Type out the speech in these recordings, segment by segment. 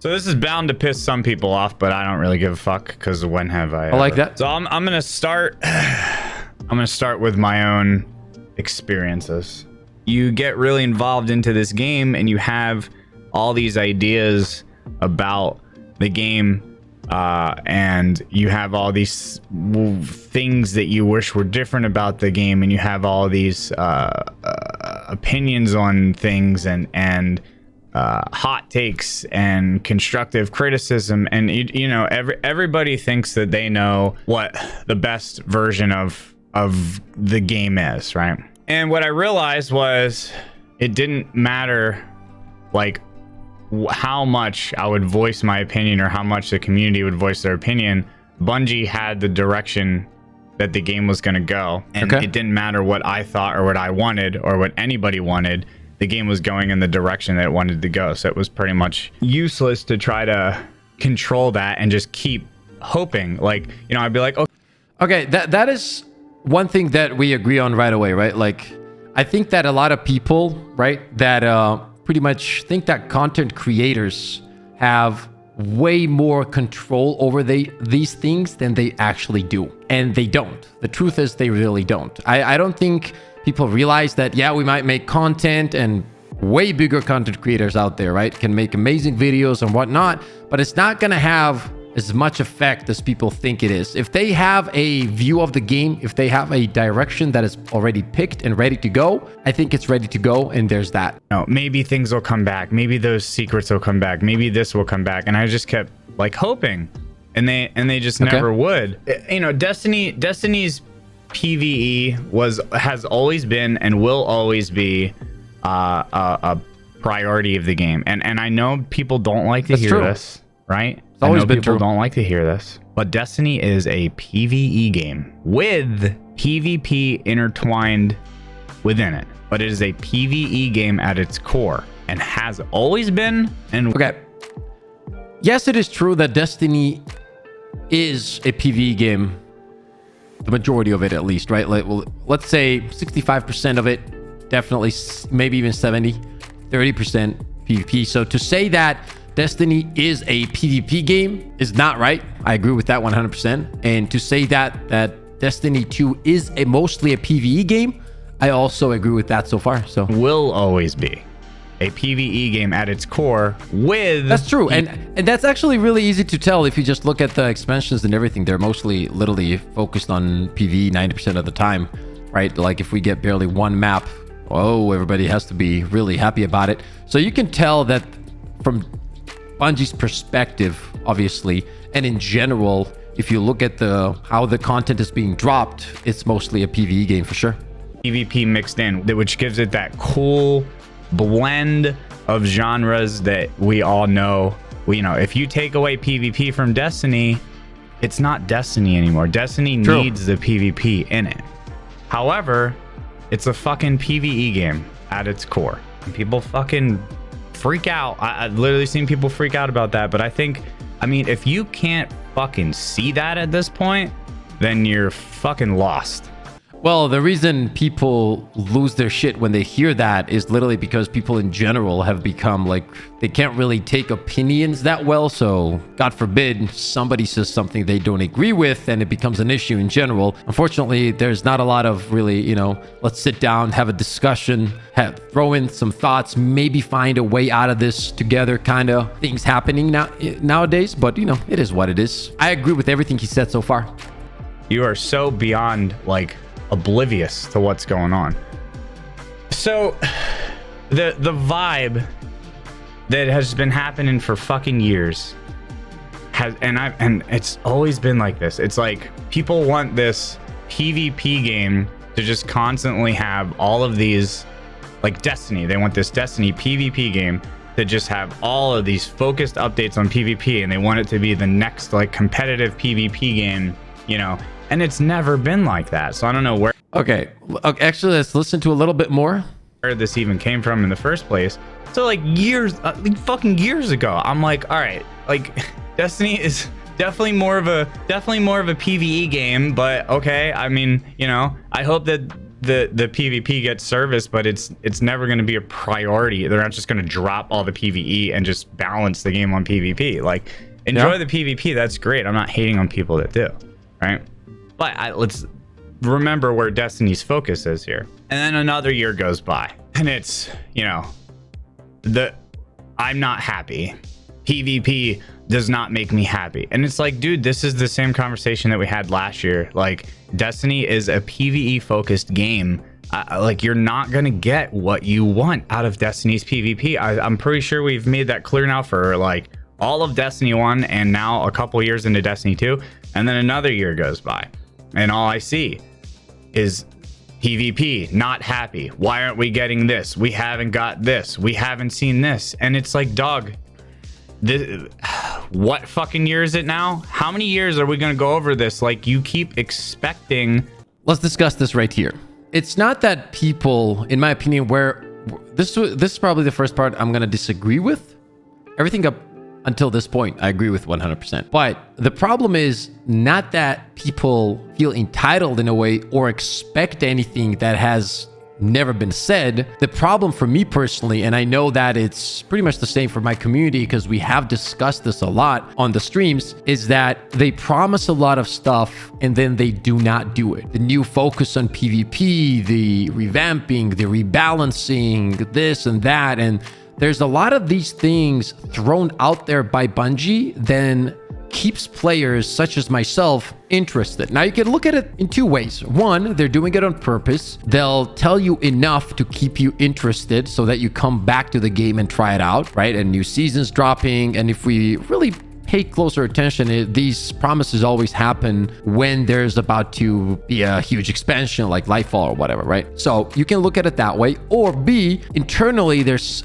So this is bound to piss some people off, but I don't really give a fuck because when have I ever? I like that. So I'm gonna start. I'm gonna start with my own experiences. You get really involved into this game, and you have all these ideas about the game, and you have all these things that you wish were different about the game, and you have all these opinions on things and hot takes and constructive criticism, and you know, everybody thinks that they know what the best version of the game is, right? And what I realized was it didn't matter like how much I would voice my opinion or how much the community would voice their opinion. Bungie had the direction that the game was going to go, and it didn't matter what I thought or what I wanted or what anybody wanted. The game was going in the direction that it wanted to go. So it was pretty much useless to try to control that and just keep hoping. Like, you know, I'd be like, okay, that is one thing that we agree on right away, right? Like, I think that a lot of people, right, that pretty much think that content creators have way more control over these things than they actually do. And they don't. The truth is they really don't. I don't think people realize that, yeah, we might make content, and way bigger content creators out there, right, can make amazing videos and whatnot, but it's not going to have as much effect as people think it is. If they have a view of the game, if they have a direction that is already picked and ready to go, I think it's ready to go, and there's that. No, maybe things will come back. Maybe those secrets will come back. Maybe this will come back. And I just kept like hoping, and they just never would. You know, Destiny's PVE has always been and will always be a priority of the game, and I know people don't like to hear this, right? It's always been people true. Don't like to hear this, but Destiny is a PVE game with PvP intertwined within it, but it is a PVE game at its core and has always been. And okay, yes, it is true that Destiny is a PvE game. The majority of it, at least, right? Like, well, let's say 65% of it, definitely, maybe even 70, 30% PvP. So to say that Destiny is a PvP game is not right. I agree with that 100%. And to say that Destiny 2 is mostly a PvE game, I also agree with that so far. So will always be a PvE game at its core with... That's true. And that's actually really easy to tell if you just look at the expansions and everything. They're mostly literally focused on PvE 90% of the time, right? Like if we get barely one map, oh, everybody has to be really happy about it. So you can tell that from Bungie's perspective, obviously, and in general, if you look at how the content is being dropped, it's mostly a PvE game for sure. PvP mixed in, which gives it that cool blend of genres that we all know. You know, if you take away PvP from Destiny, it's not Destiny anymore. Destiny needs the PvP in it. However, it's a fucking PvE game at its core. And people fucking freak out. I've literally seen people freak out about that. But I mean, if you can't fucking see that at this point, then you're fucking lost. Well, the reason people lose their shit when they hear that is literally because people in general have become like, they can't really take opinions that well. So God forbid somebody says something they don't agree with and it becomes an issue in general. Unfortunately, there's not a lot of really, you know, let's sit down, have a discussion, throw in some thoughts, maybe find a way out of this together kind of things happening nowadays. But, you know, it is what it is. I agree with everything he said so far. You are so beyond like oblivious to what's going on. So the vibe that has been happening for fucking years has, and it's always been like this. It's like people want this PvP game to just constantly have all of these, like Destiny. They want this Destiny PvP game to just have all of these focused updates on PvP, and they want it to be the next like competitive PvP game, you know. And it's never been like that. So I don't know where... Okay, actually, let's listen to a little bit more. Where this even came from in the first place. So like fucking years ago, I'm like, all right, like Destiny is definitely more of a PvE game, but okay. I mean, you know, I hope that the PvP gets service, but it's never going to be a priority. They're not just going to drop all the PvE and just balance the game on PvP. Like, enjoy the PvP. That's great. I'm not hating on people that do, right? But let's remember where Destiny's focus is here. And then another year goes by, and it's, I'm not happy. PvP does not make me happy. And it's like, dude, this is the same conversation that we had last year. Like, Destiny is a PvE focused game. Like, you're not gonna get what you want out of Destiny's PvP. I'm pretty sure we've made that clear now for like all of Destiny 1 and now a couple years into Destiny 2. And then another year goes by, and all I see is PvP, not happy. Why aren't we getting this? We haven't got this. We haven't seen this. And it's like, dog, what fucking year is it now? How many years are we going to go over this? Like, you keep expecting. Let's discuss this right here. It's not that people, in my opinion, where this is probably the first part I'm going to disagree with. Everything up until this point, I agree with 100%. But the problem is not that people feel entitled in a way or expect anything that has never been said. The problem for me personally, and I know that it's pretty much the same for my community because we have discussed this a lot on the streams, is that they promise a lot of stuff and then they do not do it. The new focus on PvP, the revamping, the rebalancing, this and that, and there's a lot of these things thrown out there by Bungie then keeps players such as myself interested. Now, you can look at it in two ways. One, they're doing it on purpose. They'll tell you enough to keep you interested so that you come back to the game and try it out, right? And new seasons dropping. And if we really pay closer attention, these promises always happen when there's about to be a huge expansion like Lightfall or whatever, right? So you can look at it that way. Or B, internally, there's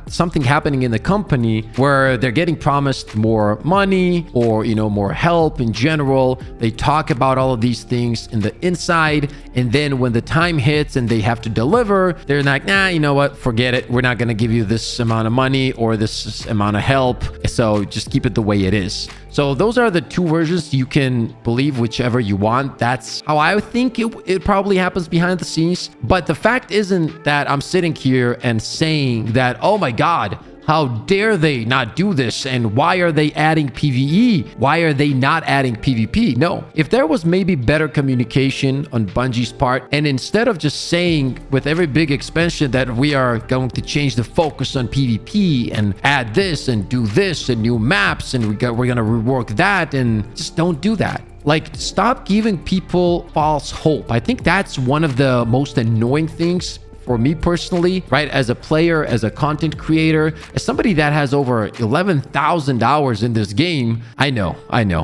something happening in the company where they're getting promised more money or, more help in general. They talk about all of these things in the inside. And then when the time hits and they have to deliver, they're like, nah, you know what? Forget it. We're not going to give you this amount of money or this amount of help. So just keep it the way it is. So those are the two versions. You can believe whichever you want. That's how I think it probably happens behind the scenes. But the fact isn't that I'm sitting here and saying that, oh my God, how dare they not do this? And why are they adding PvE? Why are they not adding PvP? No. If there was maybe better communication on Bungie's part, and instead of just saying with every big expansion that we are going to change the focus on PvP and add this and do this and new maps and we're going to rework that, and just don't do that. Like, stop giving people false hope. I think that's one of the most annoying things for me personally, right? As a player, as a content creator, as somebody that has over 11,000 hours in this game, I know.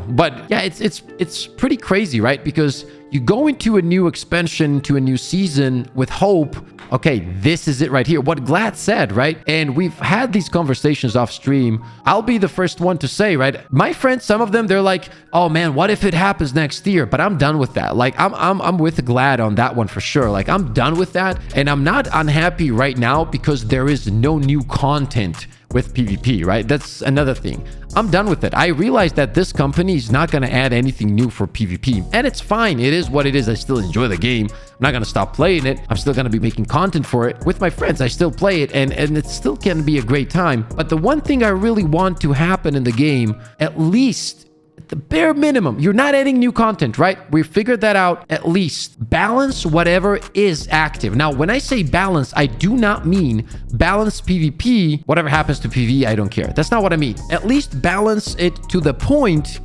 But yeah, it's pretty crazy, right? Because you go into a new expansion, to a new season with hope. Okay, this is it right here. What Glad said, right? And we've had these conversations off stream. I'll be the first one to say, right? My friends, some of them, they're like, oh man, what if it happens next year? But I'm done with that. Like, I'm with Glad on that one for sure. Like, I'm done with that. And I'm not unhappy right now because there is no new content with PvP, right? That's another thing. I'm done with it. I realize that this company is not going to add anything new for PvP, and it's fine. It is what it is. I still enjoy the game. I'm not going to stop playing it. I'm still going to be making content for it with my friends. I still play it, and it still can be a great time. But the one thing I really want to happen in the game, at least the bare minimum, you're not adding new content, right? We figured that out. At least balance whatever is active. Now, when I say balance, I do not mean balance PvP. Whatever happens to PvE, I don't care. That's not what I mean. At least balance it to the point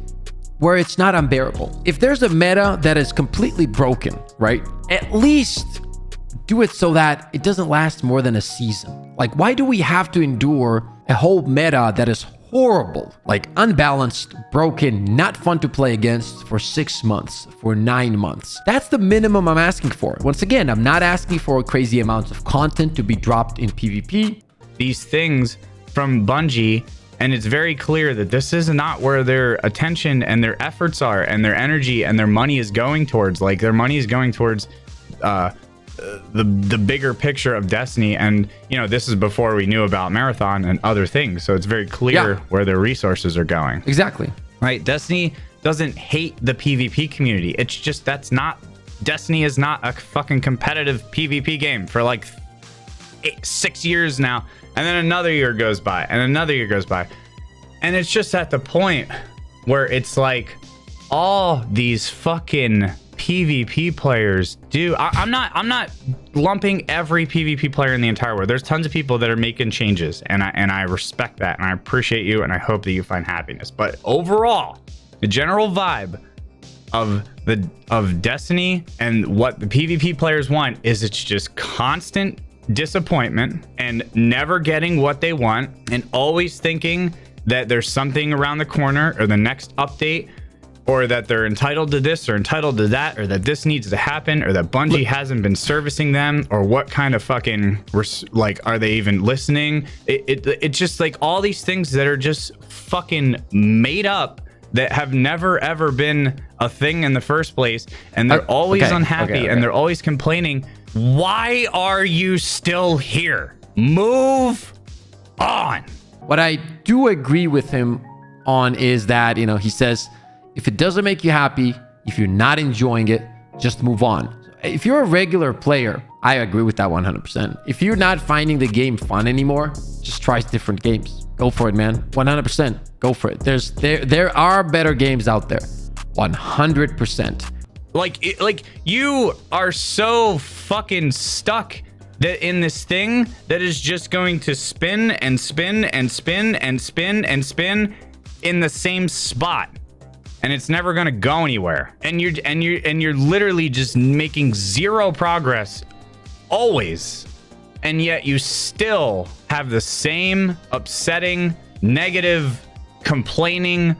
where it's not unbearable. If there's a meta that is completely broken, right? At least do it so that it doesn't last more than a season. Like, why do we have to endure a whole meta that is horrible, like unbalanced, broken, not fun to play against for 6 months, for 9 months? That's the minimum I'm asking for. Once again, I'm not asking for crazy amounts of content to be dropped in PvP. These things from Bungie, and it's very clear that this is not where their attention and their efforts are, and their energy and their money is going towards. Like, their money is going towards the bigger picture of Destiny. And this is before we knew about Marathon and other things, so it's very clear where their resources are going. Exactly. Right? Destiny doesn't hate the PvP community. It's just that's not Destiny is not a fucking competitive PvP game for like 6 years now. And then another year goes by and another year goes by. And it's just at the point where it's like all these fucking PvP players do. I'm not lumping every PvP player in the entire world. There's tons of people that are making changes, and I respect that, and I appreciate you, and I hope that you find happiness. But overall, the general vibe of Destiny and what the PvP players want is it's just constant disappointment and never getting what they want, and always thinking that there's something around the corner or the next update, or that they're entitled to this or entitled to that, or that this needs to happen, or that Bungie hasn't been servicing them, or what kind of fucking, like, are they even listening? It's just like all these things that are just fucking made up, that have never ever been a thing in the first place, and they're always unhappy, and they're always complaining. Why are you still here? Move on. What I do agree with him on is that, you know, he says, if it doesn't make you happy, if you're not enjoying it, just move on. If you're a regular player, I agree with that 100%. If you're not finding the game fun anymore, just try different games. Go for it, man. 100%. Go for it. There are better games out there. 100%. Like you are so fucking stuck that in this thing that is just going to spin and spin and spin and spin and spin in the same spot. And it's never going to go anywhere. And you're literally just making zero progress always. And yet you still have the same upsetting, negative, complaining,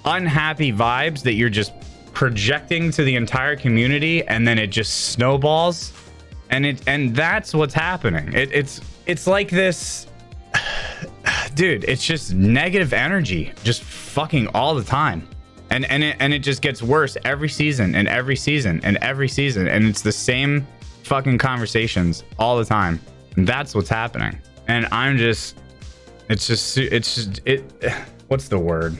unhappy vibes that you're just projecting to the entire community, and then it just snowballs. And that's what's happening. It's like this, dude, it's just negative energy just fucking all the time. And it just gets worse every season and every season and every season. And it's the same fucking conversations all the time. And that's what's happening. And what's the word?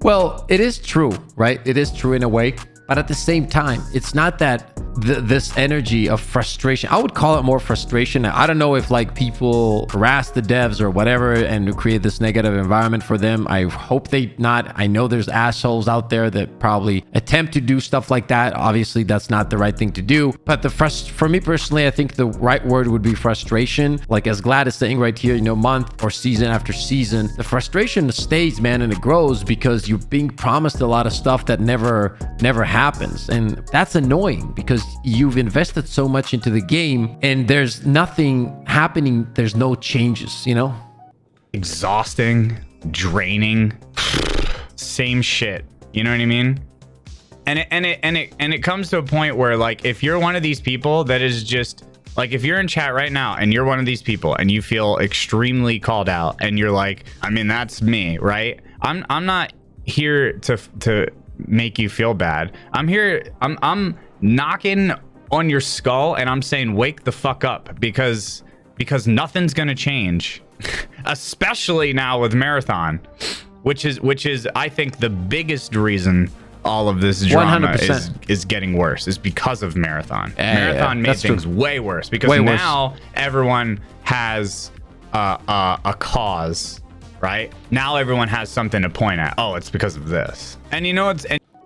Well, it is true, right? It is true in a way. But at the same time, it's not that this energy of frustration, I would call it more frustration. I don't know if like people harass the devs or whatever and create this negative environment for them. I hope they not. I know there's assholes out there that probably attempt to do stuff like that. Obviously, that's not the right thing to do. But for me personally, I think the right word would be frustration. Like as Glad is saying right here, you know, month or season after season, the frustration stays, man, and it grows because you're being promised a lot of stuff that never happens. And that's annoying because you've invested so much into the game and there's nothing happening. There's no changes, you know? Exhausting, draining, same shit. You know what I mean? And it comes to a point where, like, if you're one of these people that is just like, if you're in chat right now and you're one of these people and you feel extremely called out and you're like, I mean, that's me, right? I'm not here to make you feel bad. I'm knocking on your skull and I'm saying, wake the fuck up, because nothing's gonna change. Especially now with Marathon, which is I think the biggest reason all of this drama is getting worse is because of Marathon. Marathon made things way worse because now everyone has a cause, right? Now everyone has something to point at. Oh, it's because of this. And you know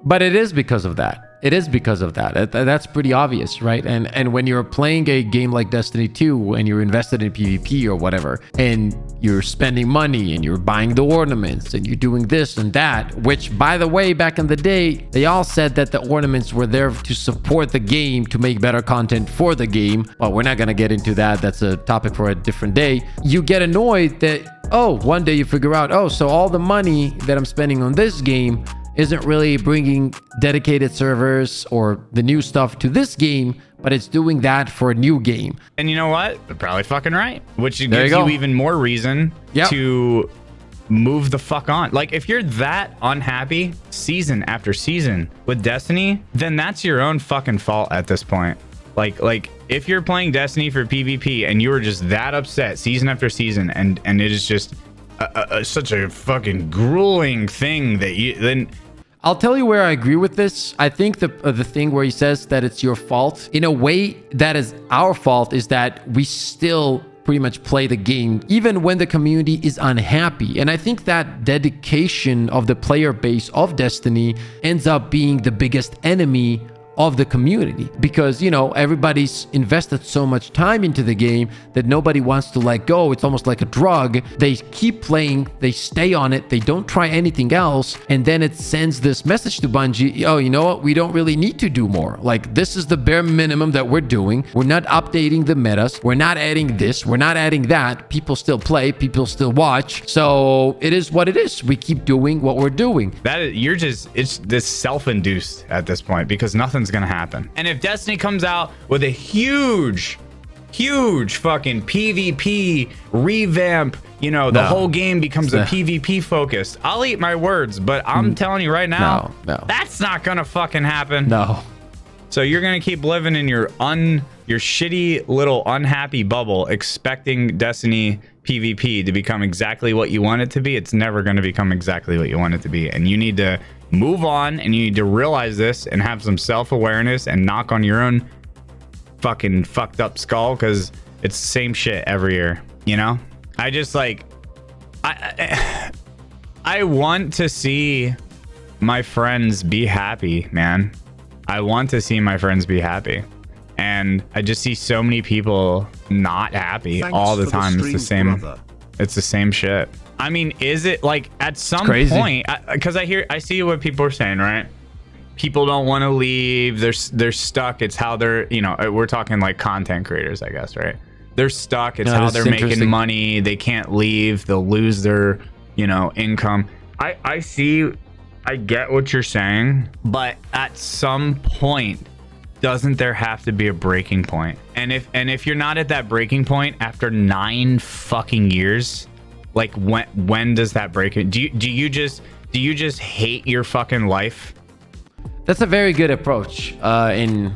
but it is because of that. It is because of that. That's pretty obvious, right? And when you're playing a game like Destiny 2 and you're invested in PvP or whatever, and you're spending money and you're buying the ornaments and you're doing this and that, which, by the way, back in the day, they all said that the ornaments were there to support the game, to make better content for the game. Well, we're not going to get into that. That's a topic for a different day. You get annoyed that, oh, one day you figure out, oh, so all the money that I'm spending on this game isn't really bringing dedicated servers or the new stuff to this game, but it's doing that for a new game. And you know what? They're probably fucking right. Which gives you even more reason to move the fuck on. Like, if you're that unhappy season after season with Destiny, then that's your own fucking fault at this point. Like if you're playing Destiny for PvP and you were just that upset season after season, and it is just such a fucking grueling thing that you then... I'll tell you where I agree with this. I think the thing where he says that it's your fault, in a way that is our fault, is that we still pretty much play the game even when the community is unhappy. And I think that dedication of the player base of Destiny ends up being the biggest enemy of the community, because everybody's invested so much time into the game that nobody wants to let go. It's almost like a drug. They keep playing, they stay on it, they don't try anything else, and then it sends this message to Bungie: oh, you know what, we don't really need to do more. Like, this is the bare minimum that we're doing. We're not updating the metas, we're not adding this, we're not adding that. People still play, people still watch, so it is what it is. We keep doing what we're doing. It's this self-induced at this point, because nothing's gonna happen. And if Destiny comes out with a huge fucking PvP revamp, the whole game becomes a PvP focused, I'll eat my words, but I'm telling you right now, no, that's not gonna fucking happen. No. So you're gonna keep living in your shitty little unhappy bubble, expecting Destiny PvP to become exactly what you want it to be. It's never gonna become exactly what you want it to be, and you need to move on, and you need to realize this and have some self-awareness and knock on your own fucking fucked up skull, because it's the same shit every year. I just I want to see my friends be happy, man. I want to see my friends be happy, and I just see so many people not happy all the time. It's the same, brother. It's the same shit. I mean, is it like at some point, because I see what people are saying, right? People don't want to leave. They're stuck. It's how they're, we're talking like content creators, I guess, right? They're stuck. It's how they're making money. They can't leave. They'll lose their, income. I get what you're saying, but at some point, doesn't there have to be a breaking point? And if you're not at that breaking point after 9 fucking years, like when does that break it? Do you just hate your fucking life? That's a very good approach. And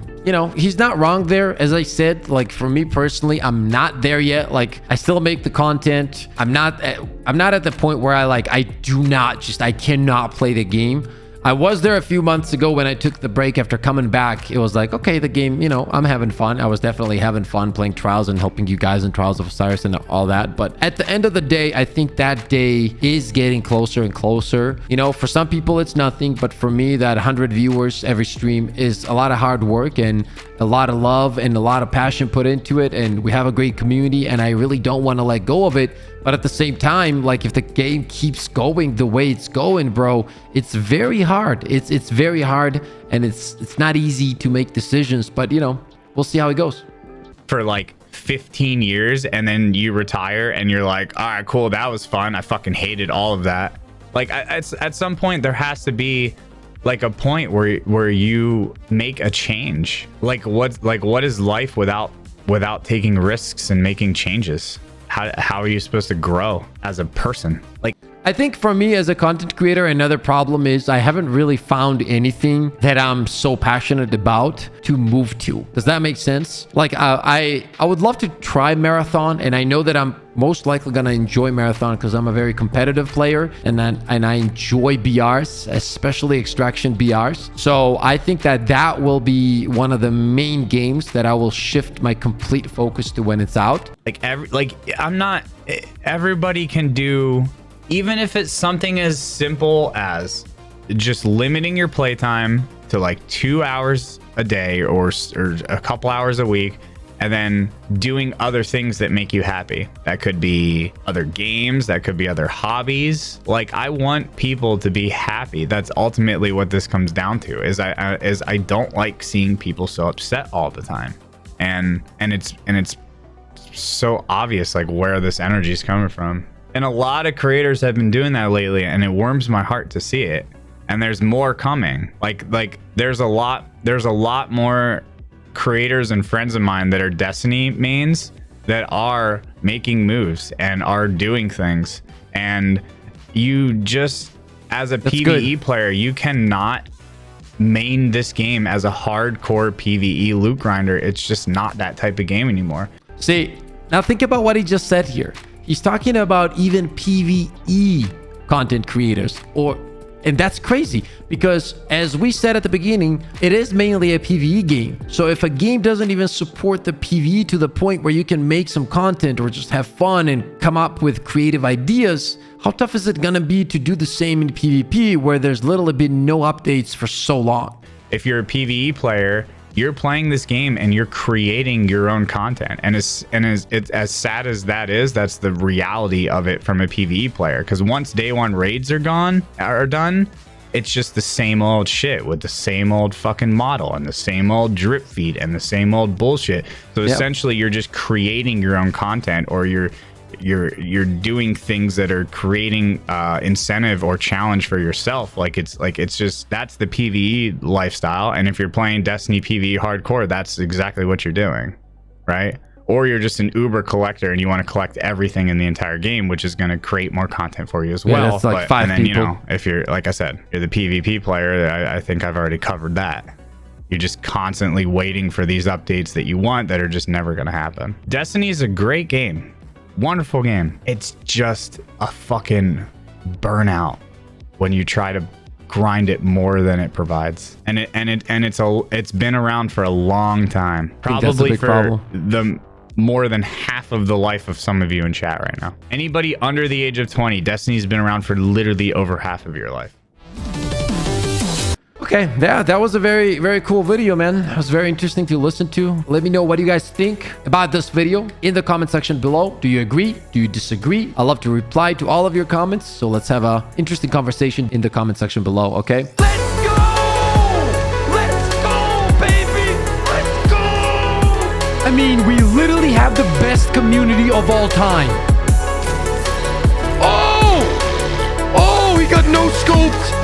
he's not wrong there. As I said, like, for me personally, I'm not there yet. Like, I still make the content. I'm not at the point where I cannot play the game. I was there a few months ago when I took the break after coming back. It was like, okay, the game, I'm having fun. I was definitely having fun playing Trials and helping you guys in Trials of Osiris and all that. But at the end of the day, I think that day is getting closer and closer. For some people, it's nothing. But for me, that 100 viewers every stream is a lot of hard work and a lot of love and a lot of passion put into it. And we have a great community, and I really don't want to let go of it. But at the same time, like, if the game keeps going the way it's going, bro, it's very hard. It's very hard, and it's not easy to make decisions. But we'll see how it goes. For like 15 years, and then you retire, and you're like, all right, cool, that was fun. I fucking hated all of that. Like, at some point, there has to be like a point where you make a change. Like, what is life without taking risks and making changes? How are you supposed to grow as a person? Like, I think for me as a content creator, another problem is I haven't really found anything that I'm so passionate about to move to. Does that make sense? Like, I would love to try Marathon, and I know that I'm most likely gonna enjoy Marathon because I'm a very competitive player, and I enjoy BRs, especially Extraction BRs. So I think that will be one of the main games that I will shift my complete focus to when it's out. Everybody can do, even if it's something as simple as just limiting your playtime to like 2 hours a day or a couple hours a week, and then doing other things that make you happy. That could be other games, that could be other hobbies. Like, I want people to be happy. That's ultimately what this comes down to, is I don't like seeing people so upset all the time. And it's so obvious, like, where this energy is coming from. And a lot of creators have been doing that lately, and it warms my heart to see it. And there's more coming. Like there's a lot more creators and friends of mine that are Destiny mains that are making moves and are doing things. And you just, as a PvE player, you cannot main this game as a hardcore PvE loot grinder. It's just not that type of game anymore. See, now think about what he just said here. He's talking about even PvE content creators, or And that's crazy because, as we said at the beginning, it is mainly a PvE game. So if a game doesn't even support the PvE to the point where you can make some content or just have fun and come up with creative ideas, how tough is it gonna be to do the same in PvP where there's literally been no updates for so long? If you're a PvE player, you're playing this game and you're creating your own content. And as sad as that is, that's the reality of it from a PvE player. Because once day one raids are done, it's just the same old shit with the same old fucking model and the same old drip feed and the same old bullshit. So essentially you're just creating your own content, or you're doing things that are creating incentive or challenge for yourself. It's just, that's the PvE lifestyle. And if you're playing Destiny PvE hardcore, that's exactly what you're doing, right? Or you're just an uber collector and you want to collect everything in the entire game, which is going to create more content for you as well. That's like 5 and then, people. you know, if you're, like I said, you're the PvP player, I think I've already covered that. You're just constantly waiting for these updates that you want that are just never going to happen. Destiny is a great game. Wonderful game. It's just a fucking burnout when you try to grind it more than it provides. And it's been around for a long time. Probably for the more than half of the life of some of you in chat right now. Anybody under the age of 20, Destiny's been around for literally over half of your life. Okay, yeah, that was a very, very cool video, man. It was very interesting to listen to. Let me know what you guys think about this video in the comment section below. Do you agree? Do you disagree? I love to reply to all of your comments. So let's have a interesting conversation in the comment section below, okay? Let's go! Let's go, baby! Let's go! I mean, we literally have the best community of all time. Oh! Oh, we got no scopes!